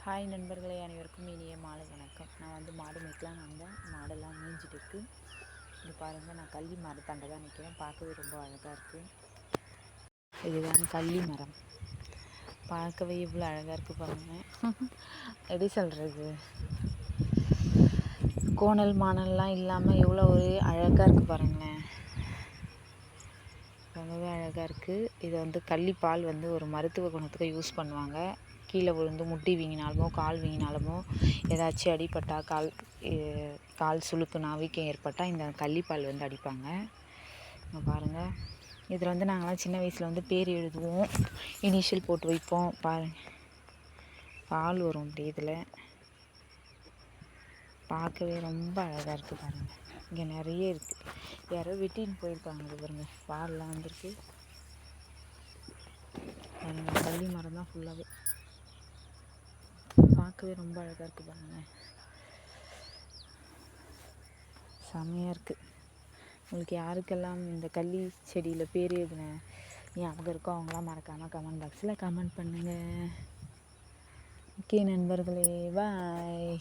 Hi நண்பர்களே, அனைவருக்கும் இனிய மாலை வணக்கம். நான் வந்து மாடு மேய்க்கலான்னு வந்தேன். மாடெல்லாம் மேய்ஞ்சிட்டு இருக்குது. இது பாருங்கள், நான் கள்ளி மரத்தாண்ட தான் நிற்கிறேன். பார்க்கவே ரொம்ப அழகாக இருக்குது. இதுதான் கள்ளி மரம். பார்க்கவே இவ்வளோ அழகாக இருக்குது பாருங்கள். எப்படி சொல்கிறது, கோணல் மானல்லாம் இல்லாமல் எவ்வளோ ஒரு அழகாக இருக்குது பாருங்களேன். ரொம்பவே அழகாக இருக்குது. இதை வந்து கள்ளிப்பால் வந்து ஒரு மருத்துவ குணத்துக்கு யூஸ் பண்ணுவாங்க. கீழே விழுந்து முட்டி வீங்கினாலுமோ கால் வீங்கினாலுமோ ஏதாச்சும் அடிப்பட்டால் கால் சுளுக்குனா வீக்கம் ஏற்பட்டால் இந்த கள்ளிப்பால் வந்து அடிப்பாங்க. பாருங்கள், இதில் வந்து நாங்களாம் சின்ன வயசில் வந்து பேர் எழுதுவோம், இனிஷியல் போட்டு வைப்போம். பால் வரும் அப்படி. இதில் பார்க்கவே ரொம்ப அழகாக இருக்குது பாருங்கள். இங்கே நிறைய இருக்குது. யாரோ வெட்டின்னு போயிருக்காங்க. இது பாருங்கள், பால்லாம் வந்துருக்கு. கள்ளி மரம் தான் ஃபுல்லாகவே. பார்க்கவே ரொம்ப அழகாக இருக்குது பாருங்கள். செம்மையாக இருக்குது. உங்களுக்கு யாருக்கெல்லாம் இந்த கள்ளி செடியில் பேர் எழுதுன ஞாபகம் இருக்கோ அவங்களாம் மறக்காமல் கமெண்ட் பாக்ஸில் கமெண்ட் பண்ணுங்கள். ஓகே நண்பர்களே, பாய்.